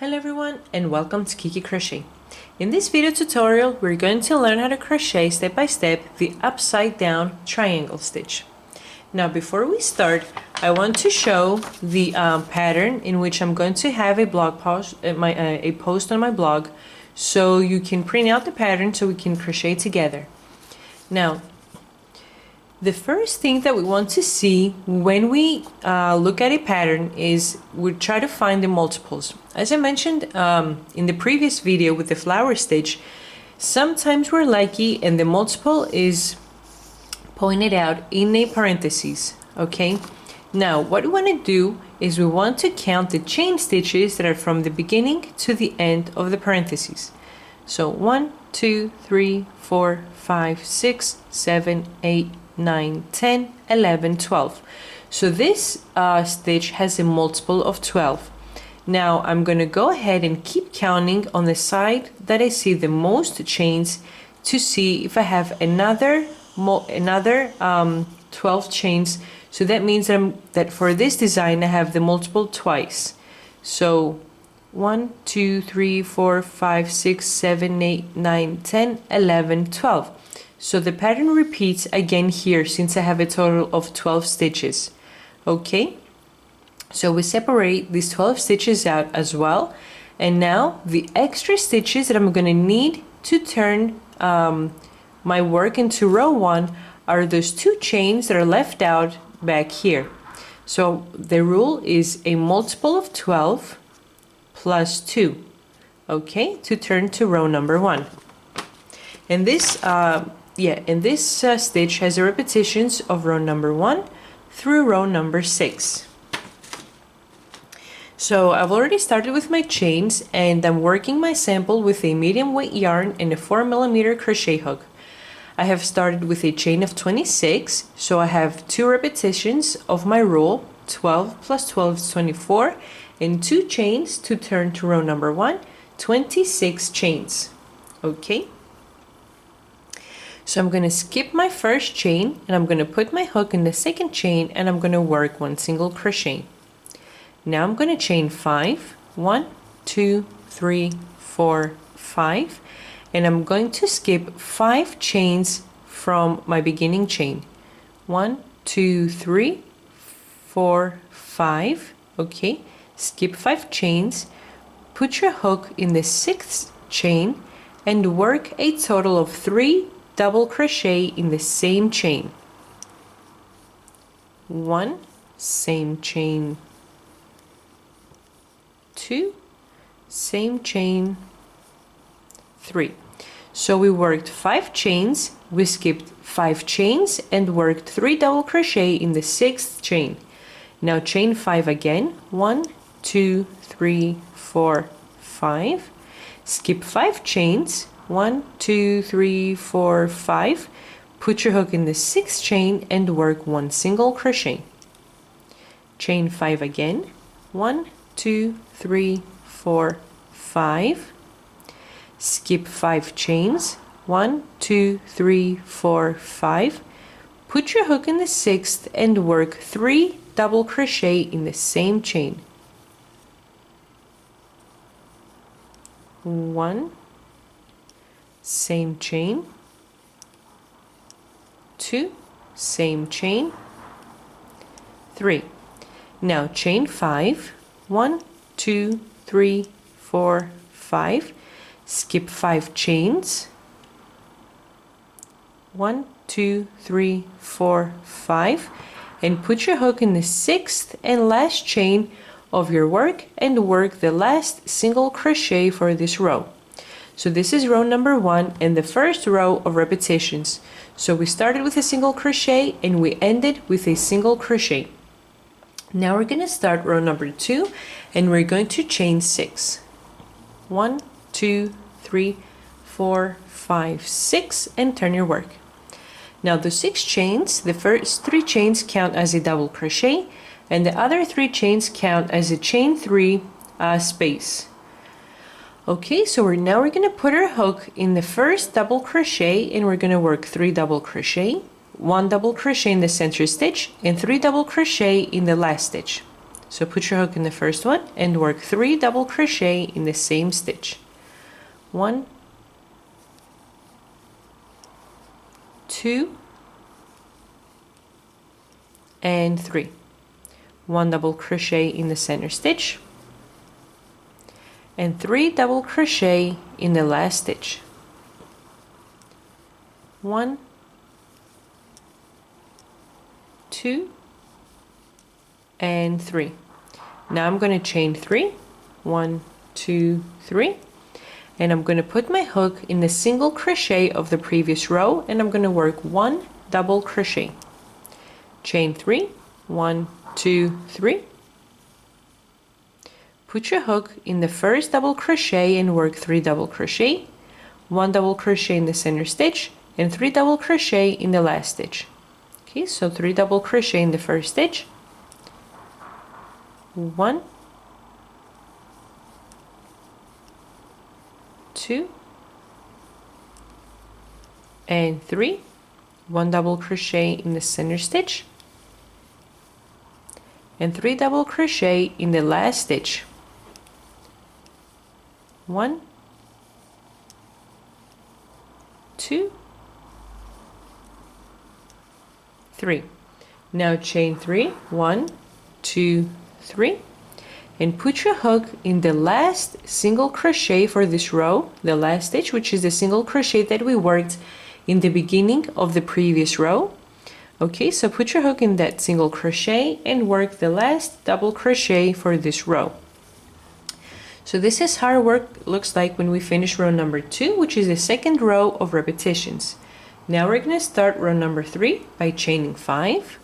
Hello everyone and welcome to Kiki Crochet. In this video tutorial we're going to learn how to crochet step by step the upside down triangle stitch. Now before we start I want to show the pattern in which I'm going to have a blog post, a post on my blog, so you can print out the pattern so we can crochet together. Now the first thing that we want to see when we look at a pattern is we try to find the multiples. As I mentioned in the previous video with the flower stitch, sometimes we're lucky and the multiple is pointed out in a parentheses. Okay, now what we want to do is we want to count the chain stitches that are from the beginning to the end of the parentheses. So 1, 2, 3, 4, 5, 6, 7, 8, 9, 10, 11, 12. So this stitch has a multiple of 12. Now I'm going to go ahead and keep counting on the side that I see the most chains to see if I have another 12 chains. So that means that for this design I have the multiple twice. So 1, 2, 3, 4, 5, 6, 7, 8, 9, 10, 11, 12. So the pattern repeats again here since I have a total of 12 stitches. Okay, so we separate these 12 stitches out as well. And now the extra stitches that I'm going to need to turn my work into row 1 are those 2 chains that are left out back here. So the rule is a multiple of 12 plus 2, okay, to turn to row number 1. And this stitch has the repetitions of row number 1 through row number 6. So I've already started with my chains and I'm working my sample with a medium weight yarn and a 4mm crochet hook. I have started with a chain of 26, so I have 2 repetitions of my rule. 12 plus 12 is 24, and 2 chains to turn to row number 1, 26 chains. Okay, so I'm going to skip my first chain and I'm going to put my hook in the second chain and I'm going to work 1 single crochet. Now I'm going to chain 5, 1, 2, 3, 4, 5, and I'm going to skip 5 chains from my beginning chain. 1, 2, 3, 4, 5. Okay, skip 5 chains, put your hook in the 6th chain and work a total of 3 double crochet in the same chain. 1, same chain, 2, same chain, 3. So we worked 5 chains, we skipped 5 chains and worked 3 double crochet in the 6th chain. Now chain 5 again. 1, 2, 3, 4, 5. Skip 5 chains. 1, 2, 3, 4, 5. Put your hook in the 6th chain and work 1 single crochet. Chain 5 again. 1, 2, 3, 4, 5. Skip 5 chains. 1, 2, 3, 4, 5. Put your hook in the 6th and work 3 double crochet in the same chain. 1, same chain, 2, same chain, 3. Now chain 5, 1, 2, 3, 4, 5. Skip 5 chains. 1, 2, 3, 4, 5. And put your hook in the 6th and last chain of your work and work the last single crochet for this row. So this is row number 1 and the first row of repetitions. So we started with a single crochet and we ended with a single crochet. Now we're going to start row number 2 and we're going to chain 6. 1, 2, 3, 4, 5, 6 and turn your work. Now the 6 chains, the first 3 chains count as a double crochet and the other 3 chains count as a chain 3 space. Okay, so now we're going to put our hook in the first double crochet and we're going to work 3 double crochet, 1 double crochet in the center stitch and 3 double crochet in the last stitch. So put your hook in the first one and work 3 double crochet in the same stitch. 1, 2, and 3. 1 double crochet in the center stitch and 3 double crochet in the last stitch. 1, 2, and 3. Now I'm going to chain 3, 1, 2, 3, and I'm going to put my hook in the single crochet of the previous row, and I'm going to work 1 double crochet. Chain 3, 1, 2, 3. Put your hook in the first double crochet and work 3 double crochet, 1 double crochet in the center stitch, and 3 double crochet in the last stitch. Okay, so 3 double crochet in the first stitch, 1, 2, and 3, 1 double crochet in the center stitch, and 3 double crochet in the last stitch. 1, 2, 3. Now chain 3, 1, 2, 3, and put your hook in the last single crochet for this row, the last stitch, which is the single crochet that we worked in the beginning of the previous row. Okay, so put your hook in that single crochet and work the last double crochet for this row. So this is how our work looks like when we finish row number 2, which is the second row of repetitions. Now we're going to start row number 3 by chaining 5.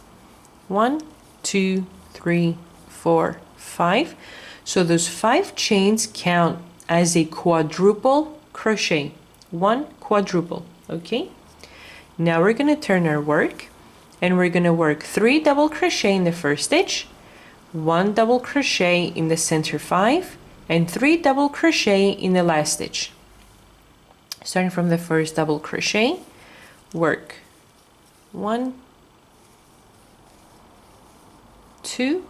1, 2, 3, 4, 5. So those 5 chains count as a quadruple crochet. 1 quadruple, okay? Now we're going to turn our work, and we're going to work 3 double crochet in the first stitch, 1 double crochet in the center 5, and 3 double crochet in the last stitch. Starting from the first double crochet, work 1, 2,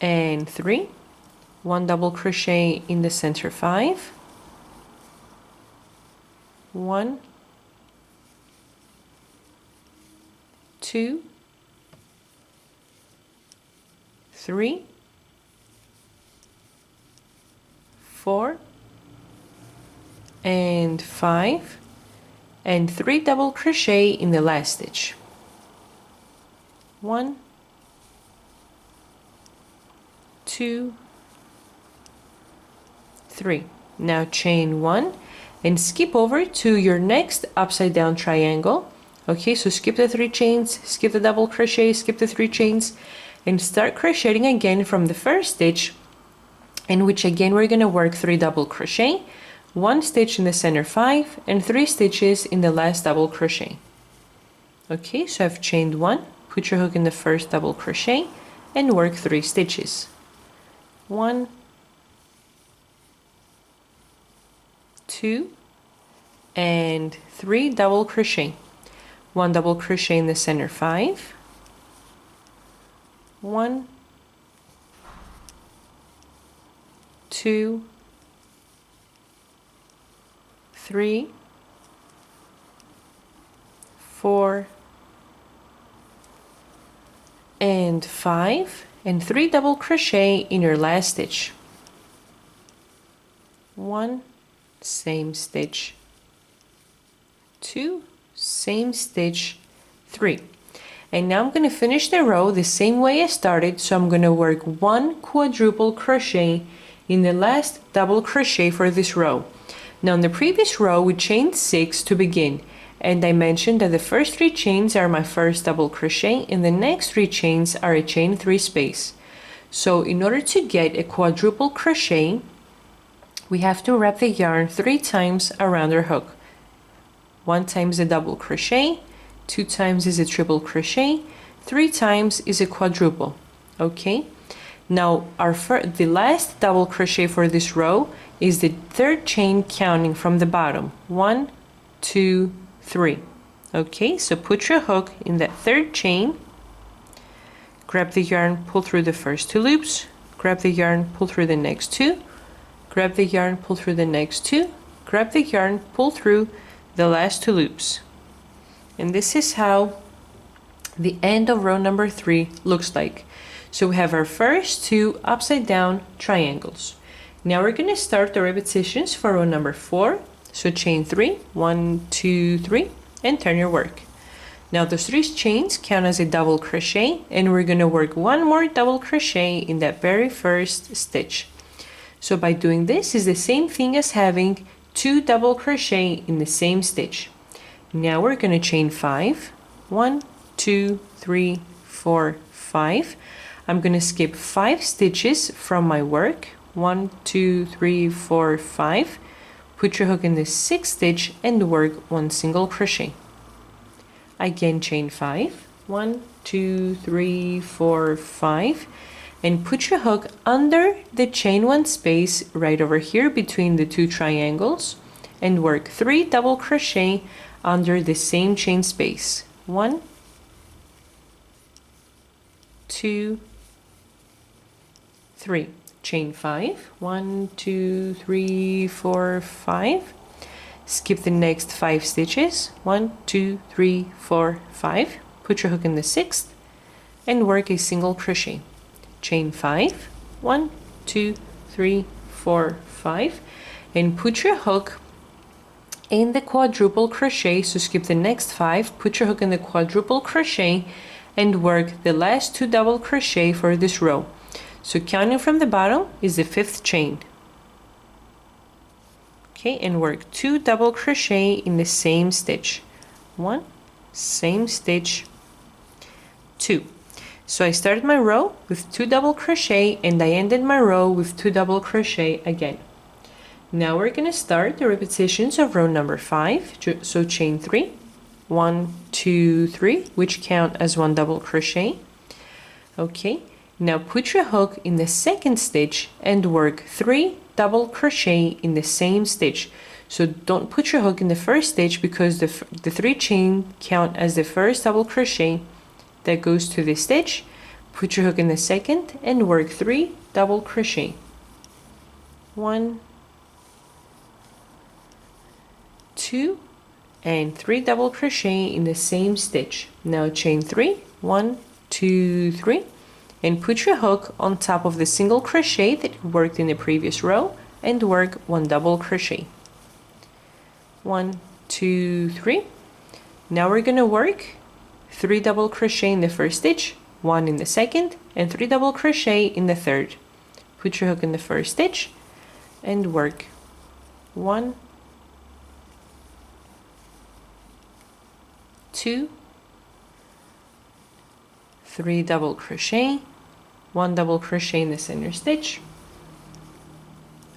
and 3, 1 double crochet in the center 5, 1, 2, 3, 4, and 5, and 3 double crochet in the last stitch. 1, 2, 3. Now chain 1 and skip over to your next upside down triangle. Okay, so skip the 3 chains, skip the double crochet, skip the 3 chains, and start crocheting again from the first stitch, in which again we're going to work 3 double crochet, 1 stitch in the center 5, and 3 stitches in the last double crochet. Okay, so I've chained 1, put your hook in the first double crochet, and work 3 stitches. 1, 2, and 3 double crochet. 1 double crochet in the center 5, 1, 2, 3, 4, and 5, and 3 double crochet in your last stitch. 1, same stitch, 2, same stitch, 3. And now I'm going to finish the row the same way I started, so I'm going to work 1 quadruple crochet in the last double crochet for this row. Now in the previous row we chained 6 to begin, and I mentioned that the first 3 chains are my first double crochet and the next 3 chains are a chain 3 space. So in order to get a quadruple crochet, we have to wrap the yarn 3 times around our hook. 1 time is a double crochet, 2 times is a triple crochet, 3 times is a quadruple. Okay, now the last double crochet for this row is the 3rd chain counting from the bottom. 1, 2, 3. Okay, so put your hook in that 3rd chain, grab the yarn, pull through the first 2 loops, grab the yarn, pull through the next 2, grab the yarn, pull through the next 2, grab the yarn, pull through the last 2 loops. And this is how the end of row number 3 looks like. So we have our first 2 upside down triangles. Now we're going to start the repetitions for row number 4. So chain 3, 1, 2, 3, and turn your work. Now those 3 chains count as a double crochet, and we're going to work 1 more double crochet in that very first stitch. So by doing this is the same thing as having 2 double crochet in the same stitch. Now we're going to chain 5, 1, 2, 3, 4, 5. I'm going to skip 5 stitches from my work. 1, 2, 3, 4, 5. Put your hook in the 6th stitch and work 1 single crochet. Again, chain 5, 1, 2, 3, 4, 5, and put your hook under the chain 1 space right over here between the 2 triangles and work 3 double crochet under the same chain space. 1, 2, 3. Chain 5, 1, 2, 3, 4, 5. Skip the next 5 stitches, 1, 2, 3, 4, 5. Put your hook in the 6th and work a single crochet. Chain 5, 1, 2, 3, 4, 5, and put your hook in the quadruple crochet. So skip the next 5, put your hook in the quadruple crochet and work the last 2 double crochet for this row. So counting from the bottom is the 5th chain. Okay, and work 2 double crochet in the same stitch. 1, same stitch, 2. So I started my row with 2 double crochet and I ended my row with 2 double crochet again. Now we're going to start the repetitions of row number 5. So chain 3, 1, 2, 3, which count as 1 double crochet. Okay. Now put your hook in the 2nd stitch and work 3 double crochet in the same stitch. So don't put your hook in the 1st stitch because the 3 chain count as the 1st double crochet that goes to this stitch. Put your hook in the 2nd and work 3 double crochet. 1, 2, and 3 double crochet in the same stitch. Now chain 3, 1, 2, 3. And put your hook on top of the single crochet that you worked in the previous row and work 1 double crochet. 1, 2, 3. Now we're going to work 3 double crochet in the 1st stitch, 1 in the 2nd, and 3 double crochet in the 3rd. Put your hook in the 1st stitch and work 1, 2, 3 double crochet, 1 double crochet in the center stitch,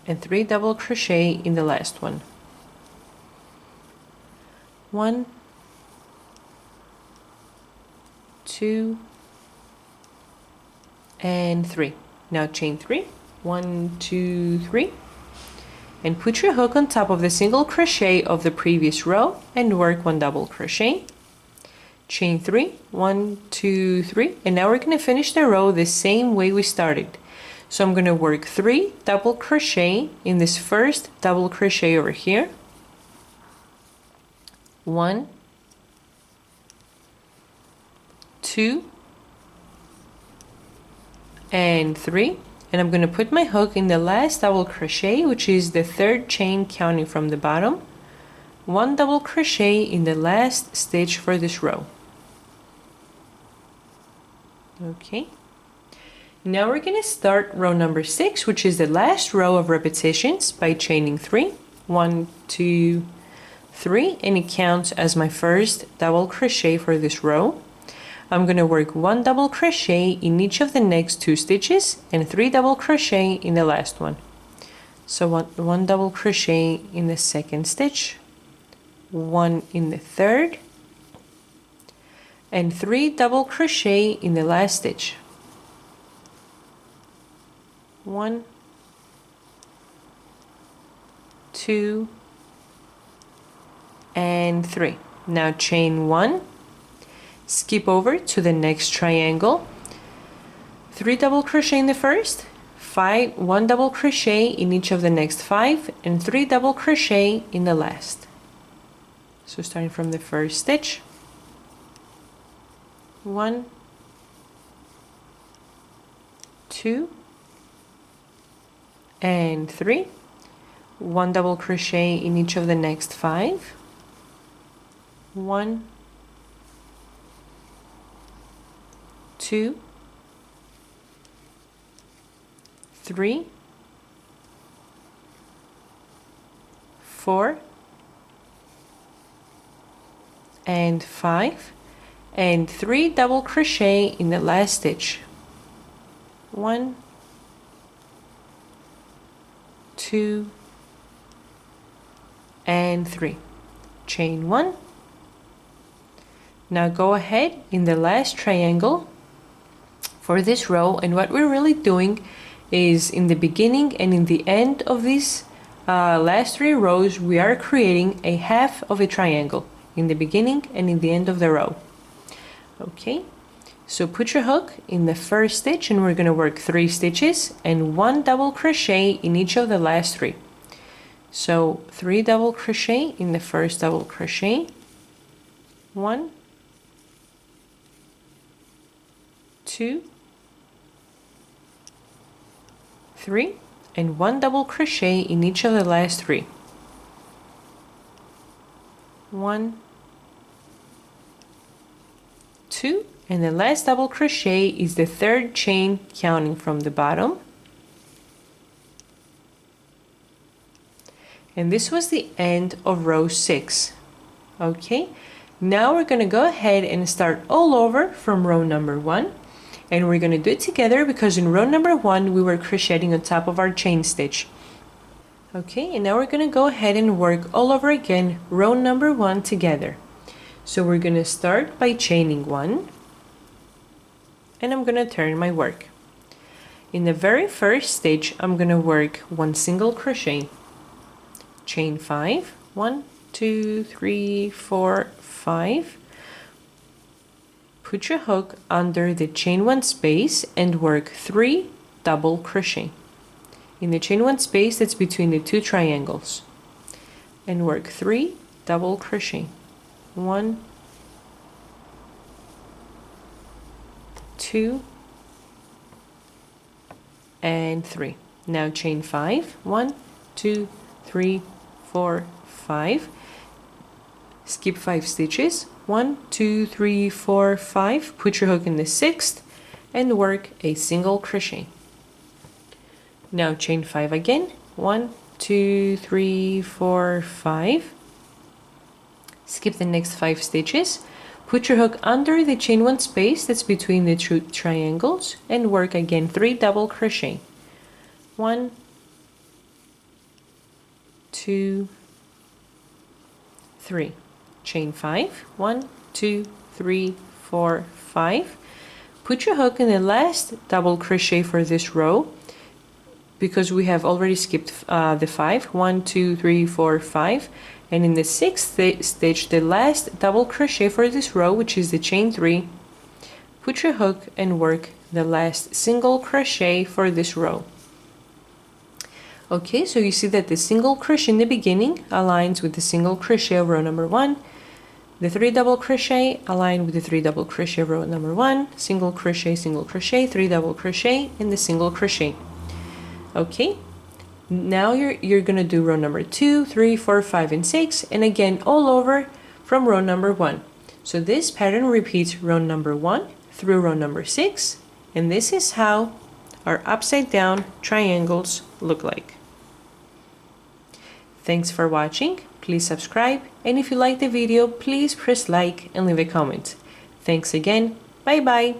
and 3 double crochet in the last one. 1, 2, and 3. Now chain 3, 1, 2, 3, and put your hook on top of the single crochet of the previous row and work 1 double crochet. Chain 3, 1, 2, 3, and now we're going to finish the row the same way we started. So I'm going to work 3 double crochet in this first double crochet over here. 1, 2, and 3, and I'm going to put my hook in the last double crochet, which is the 3rd chain counting from the bottom. 1 double crochet in the last stitch for this row. Okay, now we're going to start row number 6, which is the last row of repetitions, by chaining 3, 1, 2, 3, and it counts as my first double crochet for this row. I'm going to work 1 double crochet in each of the next 2 stitches and 3 double crochet in the last one. So one double crochet in the 2nd stitch, 1 in the 3rd, and 3 double crochet in the last stitch. 1, 2, and 3. Now chain 1, skip over to the next triangle, 3 double crochet in the first, 1 double crochet in each of the next 5, and 3 double crochet in the last. So starting from the first stitch, 1, 2, and 3, 1 double crochet in each of the next 5, 1, 2, 3, 4, and 5, and 3 double crochet in the last stitch. 1, 2, and 3. Chain 1. Now go ahead in the last triangle for this row, and what we're really doing is in the beginning and in the end of these last 3 rows we are creating a half of a triangle in the beginning and in the end of the row. Okay, so put your hook in the first stitch and we're going to work 3 stitches and 1 double crochet in each of the last 3. So 3 double crochet in the first double crochet, 1, 2, 3, and 1 double crochet in each of the last 3. 1, 2, and the last double crochet is the third chain counting from the bottom. And this was the end of row 6. Okay, now we're going to go ahead and start all over from row number 1. And we're going to do it together because in row number 1 we were crocheting on top of our chain stitch. Okay, and now we're going to go ahead and work all over again row number 1 together. So we're going to start by chaining 1, and I'm going to turn my work. In the very first stitch I'm going to work 1 single crochet, chain 5, 1, 2, 3, 4, 5. Put your hook under the chain 1 space and work 3 double crochet in the chain 1 space that's between the 2 triangles, and work 3 double crochet. 1, 2, and 3. Now chain 5, 1, 2, 3, 4, 5. Skip 5 stitches, 1, 2, 3, 4, 5. Put your hook in the 6th and work a single crochet. Now chain 5 again, 1, 2, 3, 4, 5. Skip the next 5 stitches. Put your hook under the chain 1 space that's between the 2 triangles and work again 3 double crochet. 1, 2, 3. Chain 5, 1, 2, 3, 4, 5. Put your hook in the last double crochet for this row because we have already skipped the 5, 1, 2, 3, 4, 5, and in the 6th stitch, the last double crochet for this row, which is the chain 3, put your hook and work the last single crochet for this row. Okay, so you see that the single crochet in the beginning aligns with the single crochet of row number 1. The 3 double crochet align with the 3 double crochet of row number 1, single crochet, 3 double crochet, and the single crochet. Okay, now you're gonna do row number 2, 3, 4, 5, and 6, and again all over from row number 1. So this pattern repeats row number 1 through row number 6, and this is how our upside down triangles look like. Thanks for watching. Please subscribe, and if you like the video, please press like and leave a comment. Thanks again. Bye bye.